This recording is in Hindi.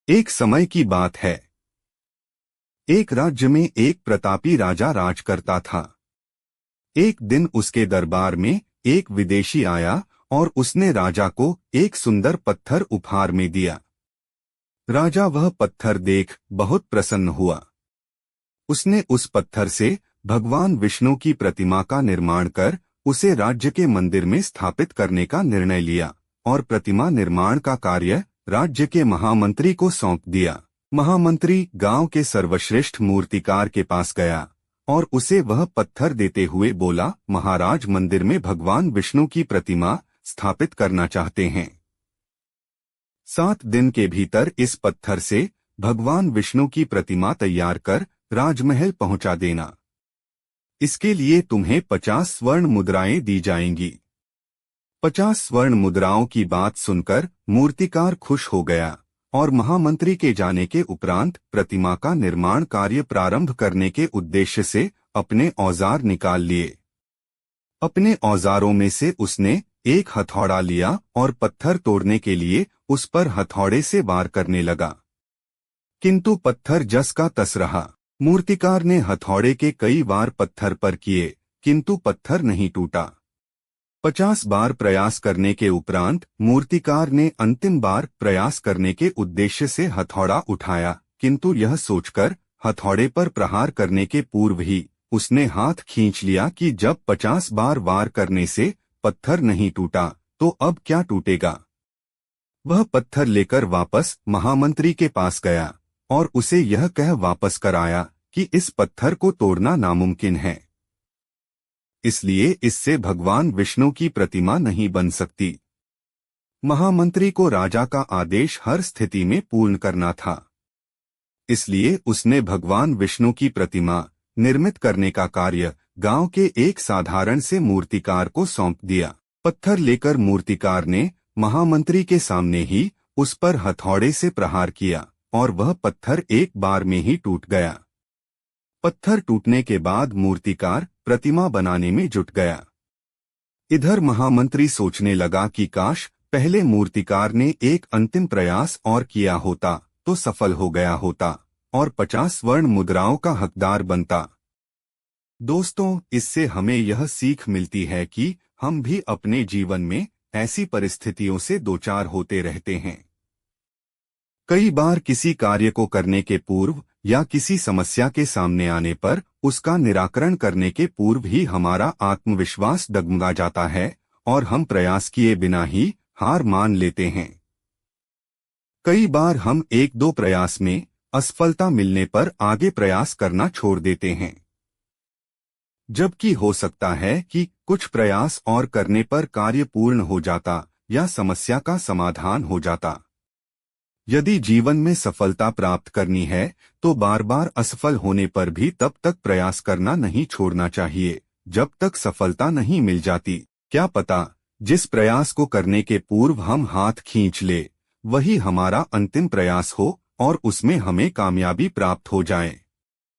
एक समय की बात है। एक राज्य में एक प्रतापी राजा राज करता था। एक दिन उसके दरबार में एक विदेशी आया और उसने राजा को एक सुंदर पत्थर उपहार में दिया। राजा वह पत्थर देख बहुत प्रसन्न हुआ। उसने उस पत्थर से भगवान विष्णु की प्रतिमा का निर्माण कर उसे राज्य के मंदिर में स्थापित करने का निर्णय लिया और प्रतिमा निर्माण का कार्य राज्य के महामंत्री को सौंप दिया। महामंत्री गांव के सर्वश्रेष्ठ मूर्तिकार के पास गया और उसे वह पत्थर देते हुए बोला, महाराज, मंदिर में भगवान विष्णु की प्रतिमा स्थापित करना चाहते हैं। 7 दिन के भीतर इस पत्थर से भगवान विष्णु की प्रतिमा तैयार कर राजमहल पहुंचा देना। इसके लिए तुम्हें 50 स्वर्ण मुद्राएं दी जाएंगी। 50 स्वर्ण मुद्राओं की बात सुनकर मूर्तिकार खुश हो गया और महामंत्री के जाने के उपरांत प्रतिमा का निर्माण कार्य प्रारंभ करने के उद्देश्य से अपने औजार निकाल लिए। अपने औजारों में से उसने एक हथौड़ा लिया और पत्थर तोड़ने के लिए उस पर हथौड़े से वार करने लगा, किंतु पत्थर जस का तस रहा। मूर्तिकार ने हथौड़े के कई वार पत्थर पर किए, किंतु पत्थर नहीं टूटा। 50 बार प्रयास करने के उपरांत मूर्तिकार ने अंतिम बार प्रयास करने के उद्देश्य से हथौड़ा उठाया, किंतु यह सोचकर हथौड़े पर प्रहार करने के पूर्व ही उसने हाथ खींच लिया कि जब 50 बार वार करने से पत्थर नहीं टूटा तो अब क्या टूटेगा। वह पत्थर लेकर वापस महामंत्री के पास गया और उसे यह कह वापस कर आया कि इस पत्थर को तोड़ना नामुमकिन है, इसलिए इससे भगवान विष्णु की प्रतिमा नहीं बन सकती। महामंत्री को राजा का आदेश हर स्थिति में पूर्ण करना था, इसलिए उसने भगवान विष्णु की प्रतिमा निर्मित करने का कार्य गांव के एक साधारण से मूर्तिकार को सौंप दिया। पत्थर लेकर मूर्तिकार ने महामंत्री के सामने ही उस पर हथौड़े से प्रहार किया और वह पत्थर एक बार में ही टूट गया। पत्थर टूटने के बाद मूर्तिकार प्रतिमा बनाने में जुट गया। इधर महामंत्री सोचने लगा कि काश पहले मूर्तिकार ने एक अंतिम प्रयास और किया होता तो सफल हो गया होता और 50 स्वर्ण मुद्राओं का हकदार बनता। दोस्तों, इससे हमें यह सीख मिलती है कि हम भी अपने जीवन में ऐसी परिस्थितियों से दो चार होते रहते हैं। कई बार किसी कार्य को करने के पूर्व या किसी समस्या के सामने आने पर उसका निराकरण करने के पूर्व ही हमारा आत्मविश्वास डगमगा जाता है और हम प्रयास किए बिना ही हार मान लेते हैं। कई बार हम 1-2 प्रयास में असफलता मिलने पर आगे प्रयास करना छोड़ देते हैं, जबकि हो सकता है कि कुछ प्रयास और करने पर कार्य पूर्ण हो जाता या समस्या का समाधान हो जाता। यदि जीवन में सफलता प्राप्त करनी है तो बार बार असफल होने पर भी तब तक प्रयास करना नहीं छोड़ना चाहिए जब तक सफलता नहीं मिल जाती। क्या पता जिस प्रयास को करने के पूर्व हम हाथ खींच ले वही हमारा अंतिम प्रयास हो और उसमें हमें कामयाबी प्राप्त हो जाए।